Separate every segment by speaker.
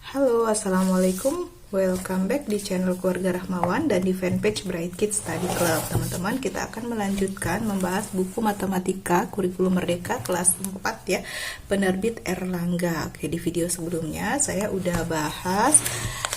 Speaker 1: Halo, assalamualaikum. Welcome back di channel Keluarga Rahmawan dan di fanpage Bright Kids Study Club. Teman-teman, kita akan melanjutkan membahas buku matematika kurikulum merdeka kelas 4 ya, penerbit Erlangga. Oke, di video sebelumnya saya udah bahas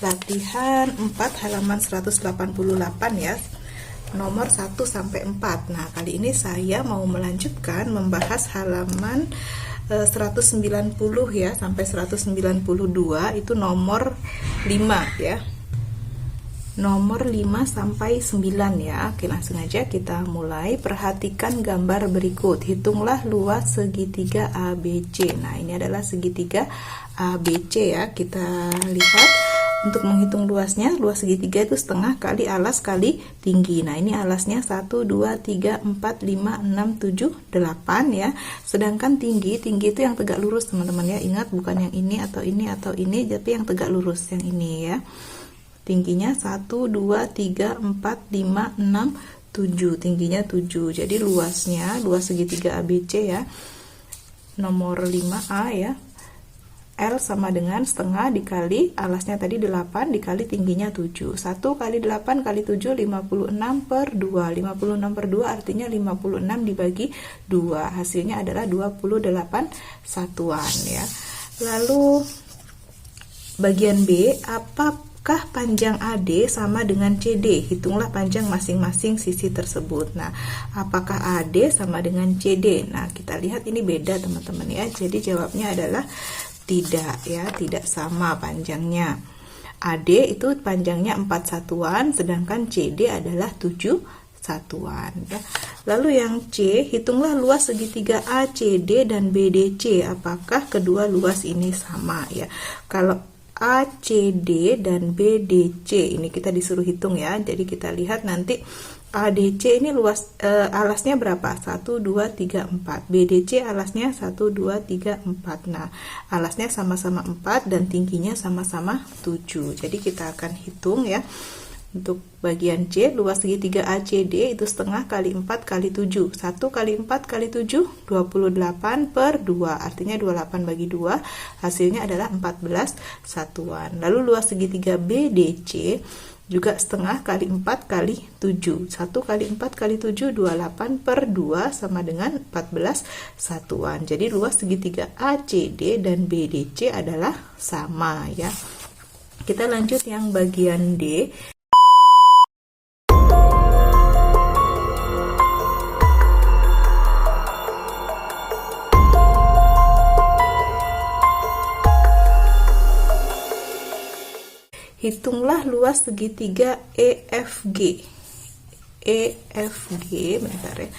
Speaker 1: latihan 4 halaman 188 ya, nomor 1 sampai 4. Nah, kali ini saya mau melanjutkan membahas halaman 190 ya sampai 192, itu nomor 5 ya. Nomor 5 sampai 9 ya. Oke, langsung aja kita mulai. Perhatikan gambar berikut. Hitunglah luas segitiga ABC. Nah, ini adalah segitiga ABC ya. Kita lihat untuk menghitung luasnya, luas segitiga itu setengah kali alas kali tinggi. Nah, ini alasnya 1, 2, 3, 4, 5, 6, 7, 8 ya. Sedangkan tinggi itu yang tegak lurus teman-teman ya. Ingat, bukan yang ini atau ini atau ini, tapi yang tegak lurus yang ini ya. Tingginya 1, 2, 3, 4, 5, 6, 7. Tingginya 7. Jadi luasnya, luas segitiga ABC ya. Nomor 5A ya. L sama dengan setengah dikali alasnya tadi 8 dikali tingginya 7. 1 kali 8 kali 7 56 per 2. 56 per 2 artinya 56 dibagi 2. Hasilnya adalah 28 satuan ya. Lalu bagian B, apakah panjang AD sama dengan CD? Hitunglah panjang masing-masing sisi tersebut. Nah, apakah AD sama dengan CD? Nah, kita lihat ini beda teman-teman ya. Jadi jawabnya adalah tidak ya, tidak sama panjangnya. AD itu panjangnya 4 satuan, sedangkan CD adalah 7 satuan ya. Lalu yang C, hitunglah luas segitiga ACD dan BDC. Apakah kedua luas ini sama ya? Kalau ACD dan BDC ini kita disuruh hitung ya. Jadi kita lihat nanti ADC ini luas alasnya berapa? 1, 2, 3, 4. BDC alasnya 1, 2, 3, 4. Nah, alasnya sama-sama 4 dan tingginya sama-sama 7. Jadi kita akan hitung ya. Untuk bagian C, luas segitiga ACD itu setengah kali 4 kali 7. 1 kali 4 kali 7, 28 per 2. Artinya 28 bagi 2, hasilnya adalah 14 satuan. Lalu luas segitiga BDC juga setengah kali 4 kali 7. 1 kali 4 kali 7, 28 per 2 sama dengan 14 satuan. Jadi luas segitiga ACD dan BDC adalah sama ya. Kita lanjut yang bagian D. Hitunglah luas segitiga EFG. EFG, bentar ya.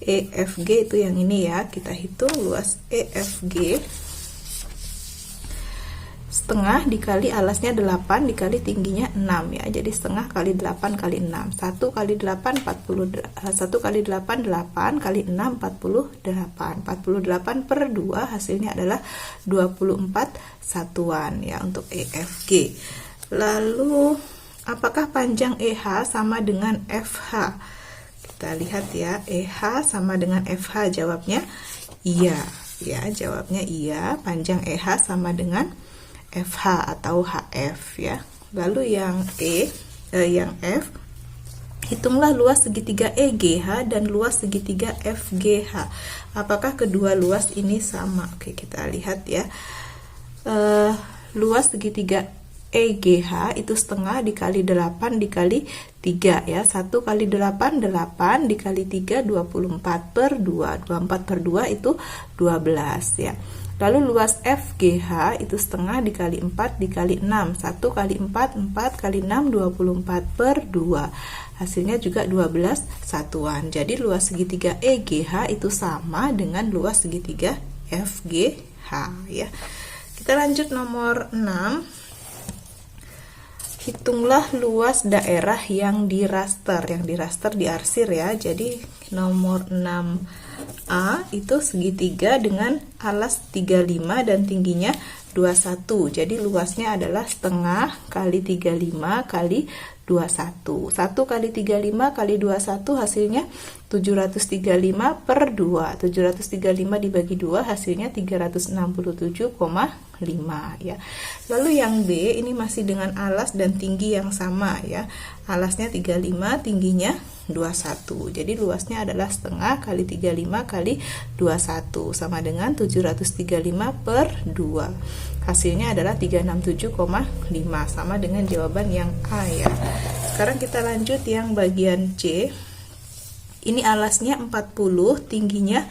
Speaker 1: EFG itu yang ini ya. Kita hitung luas EFG. Setengah dikali alasnya 8 dikali tingginya 6 ya. Jadi setengah kali 8 kali 6. 1 kali 8 40. 1 kali 8 8 kali 6 48. 48 per 2 hasilnya adalah 24 satuan ya untuk EFG. Lalu apakah panjang EH sama dengan FH? Kita lihat ya, EH sama dengan FH, jawabnya iya ya, jawabnya iya. Panjang EH sama dengan FH atau HF ya. Lalu yang yang F, hitunglah luas segitiga EGH dan luas segitiga FGH. Apakah kedua luas ini sama? Oke, kita lihat ya. Luas segitiga EGH itu setengah dikali 8 dikali 3 ya. 1 kali 8 8 dikali 3 24 per 2. 24 per 2 itu 12 ya. Lalu luas FGH itu setengah dikali 4 dikali 6. 1 kali 4 4 kali 6 24 per 2. Hasilnya juga 12 satuan. Jadi luas segitiga EGH itu sama dengan luas segitiga FGH ya. Kita lanjut nomor 6. Hitunglah luas daerah yang diraster. Yang diraster diarsir ya. Jadi nomor 6A itu segitiga dengan alas 35 dan tingginya 21. Jadi luasnya adalah setengah kali 35 kali 21. 1 kali 35 kali 21 hasilnya 735 per 2. 735 dibagi 2 hasilnya 367,5 ya. Lalu yang B ini masih dengan alas dan tinggi yang sama ya. Alasnya 35, tingginya 21. Jadi luasnya adalah setengah kali 35 kali 21 sama dengan 735 per 2. Hasilnya adalah 367,5 sama dengan jawaban yang A ya. Sekarang kita lanjut yang bagian C. Ini alasnya 40, tingginya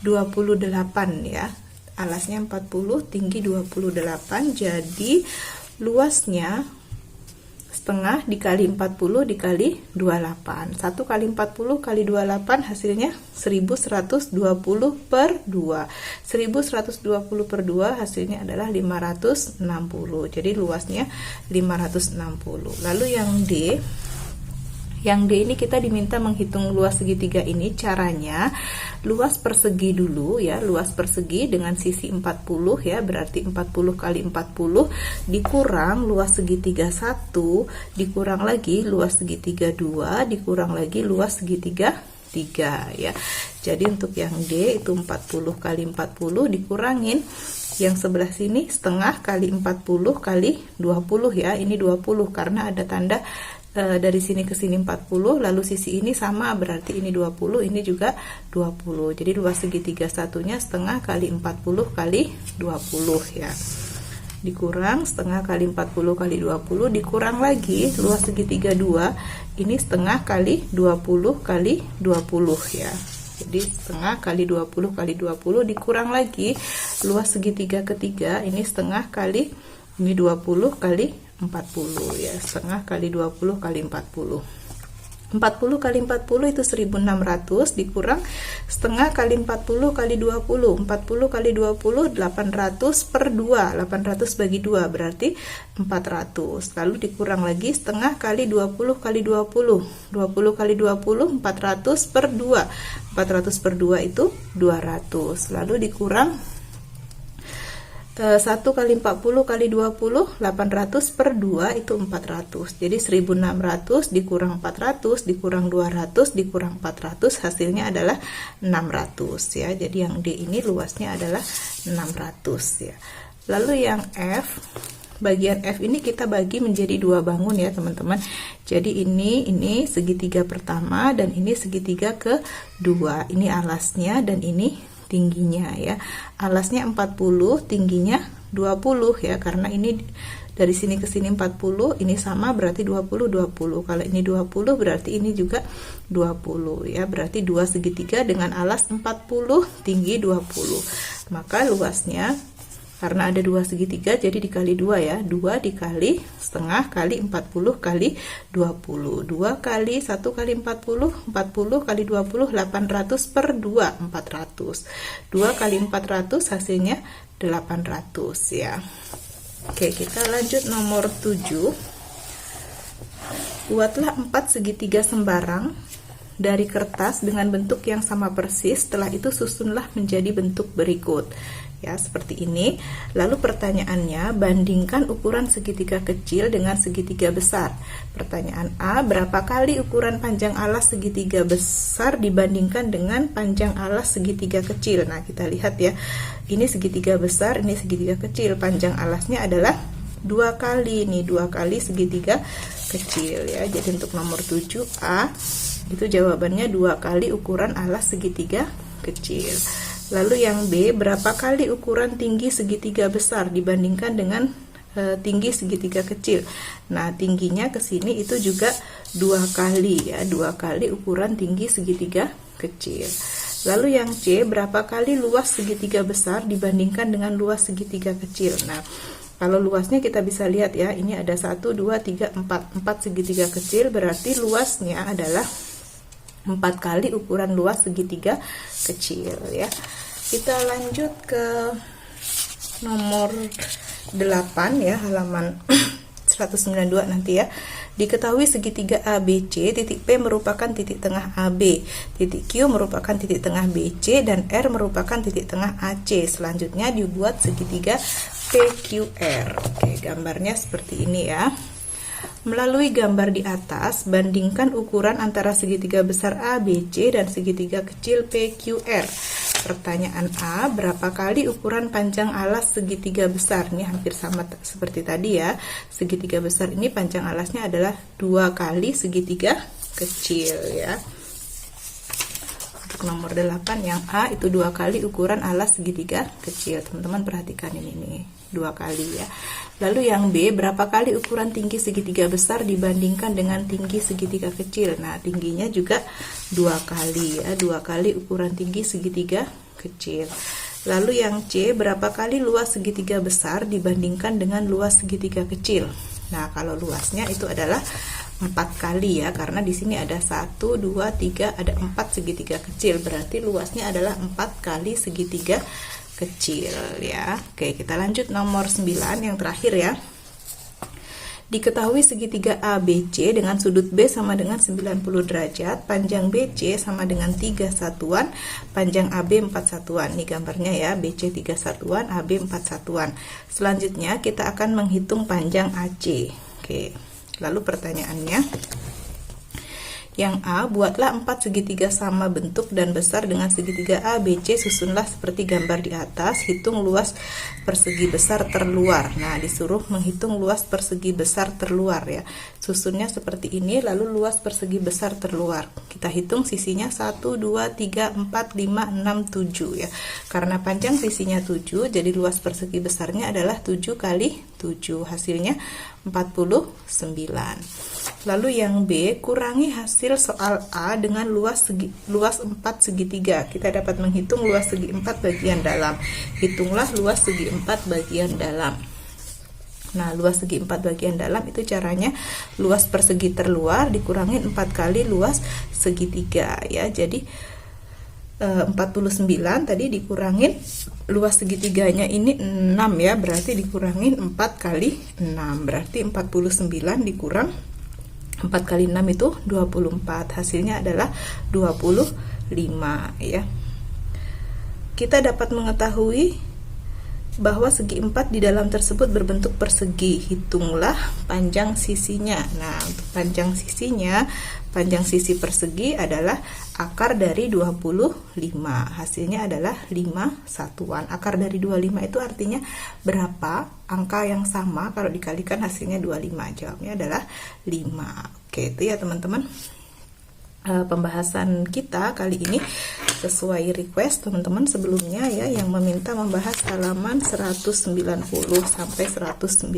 Speaker 1: 28 ya. Alasnya 40, tinggi 28, jadi luasnya setengah dikali 40 dikali 28. 1 kali 40 kali 28 hasilnya 1120 per 2. 1120 per 2 hasilnya adalah 560. Jadi luasnya 560. Lalu yang D ini kita diminta menghitung luas segitiga ini. Caranya luas persegi dulu ya, luas persegi dengan sisi 40 ya, berarti 40 kali 40 dikurang luas segitiga 1, dikurang lagi luas segitiga 2, dikurang lagi luas segitiga 3 ya. Jadi untuk yang D itu 40 kali 40 dikurangin yang sebelah sini setengah kali 40 kali 20 ya. Ini 20 karena ada tanda dari sini ke sini 40, lalu sisi ini sama berarti ini 20, ini juga 20. Jadi luas segitiga satunya setengah kali 40 kali 20 ya. Dikurang setengah kali 40 kali 20, dikurang lagi luas segitiga 2, ini setengah kali 20 kali 20 ya. Jadi setengah kali 20 kali 20 dikurang lagi luas segitiga ketiga, ini setengah kali ini 20 kali 40 ya, setengah kali 20 kali 40. 40 kali 40 itu 1600 dikurang setengah kali 40 kali 20. 40 kali 20 800 per 2. 800 bagi 2 berarti 400. Lalu dikurang lagi setengah kali 20 kali 20. 20 kali 20 400 per 2. 400 per 2 itu 200. Lalu dikurang 1 kali 40 kali 20 800 per 2 itu 400. Jadi 1600 dikurang 400 dikurang 200 dikurang 400 hasilnya adalah 600 ya. Jadi yang D ini luasnya adalah 600 ya. Lalu yang F, bagian F ini kita bagi menjadi dua bangun ya teman-teman. Jadi ini segitiga pertama dan ini segitiga kedua. Ini alasnya dan ini tingginya ya. Alasnya 40, tingginya 20 ya, karena ini dari sini ke sini 40, ini sama berarti 20 20. Kalau ini 20 berarti ini juga 20 ya, berarti dua segitiga dengan alas 40, tinggi 20. Maka luasnya karena ada dua segitiga jadi dikali 2 ya, 2 dikali setengah kali 40 kali 20. 2 kali 1 kali 40, 40 kali 20 800 per 2 400. 2 kali 400 hasilnya 800 ya. Oke, kita lanjut nomor 7. Buatlah 4 segitiga sembarang dari kertas dengan bentuk yang sama persis. Setelah itu susunlah menjadi bentuk berikut. Ya, seperti ini. Lalu pertanyaannya, bandingkan ukuran segitiga kecil dengan segitiga besar. Pertanyaan A, berapa kali ukuran panjang alas segitiga besar dibandingkan dengan panjang alas segitiga kecil? Nah, kita lihat ya. Ini segitiga besar, ini segitiga kecil. Panjang alasnya adalah 2 kali nih, 2 kali segitiga kecil ya. Jadi untuk nomor 7A itu jawabannya 2 kali ukuran alas segitiga kecil. Lalu yang B, berapa kali ukuran tinggi segitiga besar dibandingkan dengan tinggi segitiga kecil? Nah, tingginya ke sini itu juga 2 kali ya, 2 kali ukuran tinggi segitiga kecil. Lalu yang C, berapa kali luas segitiga besar dibandingkan dengan luas segitiga kecil? Nah, kalau luasnya kita bisa lihat ya, ini ada 1 2 3 4 segitiga kecil, berarti luasnya adalah 4 kali ukuran luas segitiga kecil ya. Kita lanjut ke nomor 8 ya, halaman 192 nanti ya. Diketahui segitiga ABC, titik P merupakan titik tengah AB, titik Q merupakan titik tengah BC, dan R merupakan titik tengah AC. Selanjutnya dibuat segitiga PQR. Oke, gambarnya seperti ini ya. Melalui gambar di atas, bandingkan ukuran antara segitiga besar ABC dan segitiga kecil PQR. Pertanyaan A, berapa kali ukuran panjang alas segitiga besar? Ini hampir sama seperti tadi ya. Segitiga besar ini panjang alasnya adalah 2 kali segitiga kecil ya. Untuk nomor 8 yang A itu 2 kali ukuran alas segitiga kecil. Teman-teman perhatikan ini nih, 2 kali ya. Lalu yang B, berapa kali ukuran tinggi segitiga besar dibandingkan dengan tinggi segitiga kecil? Nah, tingginya juga 2 kali ya, 2 kali ukuran tinggi segitiga kecil. Lalu yang C, berapa kali luas segitiga besar dibandingkan dengan luas segitiga kecil? Nah, kalau luasnya itu adalah 4 kali ya, karena di sini ada 1, 2, 3, ada 4 segitiga kecil, berarti luasnya adalah 4 kali segitiga kecil ya. Oke, kita lanjut nomor 9 yang terakhir ya. Diketahui segitiga ABC dengan sudut B sama dengan 90 derajat, panjang BC sama dengan 3 satuan, panjang AB 4 satuan. Ini gambarnya ya, BC 3 satuan, AB 4 satuan. Selanjutnya kita akan menghitung panjang AC. Oke, lalu pertanyaannya, yang A, buatlah 4 segitiga sama bentuk dan besar dengan segitiga ABC, susunlah seperti gambar di atas, hitung luas persegi besar terluar. Nah, disuruh menghitung luas persegi besar terluar ya. Susunnya seperti ini, lalu luas persegi besar terluar. Kita hitung sisinya 1, 2, 3, 4, 5, 6, 7 ya. Karena panjang sisinya 7, jadi luas persegi besarnya adalah 7 kali 7, hasilnya 49. Lalu yang B, kurangi hasil soal A dengan luas 4 segitiga. Kita dapat menghitung luas segi 4 bagian dalam. Hitunglah luas segi 4 bagian dalam. Nah, luas segi 4 bagian dalam itu caranya luas persegi terluar dikurangi 4 kali luas segitiga ya. Jadi 49 tadi dikurangin luas segitiganya ini 6 ya, berarti dikurangin 4 kali 6, berarti 49 dikurang 4 kali 6 itu 24, hasilnya adalah 25 ya. Kita dapat mengetahui bahwa segi 4 di dalam tersebut berbentuk persegi. Hitunglah panjang sisinya. Nah, untuk panjang sisinya, panjang sisi persegi adalah akar dari 25. Hasilnya adalah 5 satuan. Akar dari 25 itu artinya berapa angka yang sama kalau dikalikan hasilnya 25. Jawabnya adalah 5. Oke, itu ya teman-teman. Pembahasan kita kali ini sesuai request teman-teman sebelumnya ya, yang meminta membahas halaman 190 sampai 192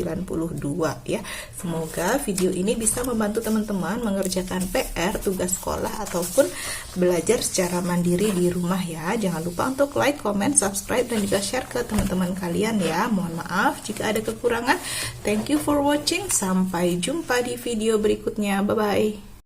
Speaker 1: ya. Semoga video ini bisa membantu teman-teman mengerjakan PR, tugas sekolah ataupun belajar secara mandiri di rumah ya. Jangan lupa untuk like, comment, subscribe dan juga share ke teman-teman kalian ya. Mohon maaf jika ada kekurangan. Thank you for watching. Sampai jumpa di video berikutnya. Bye bye.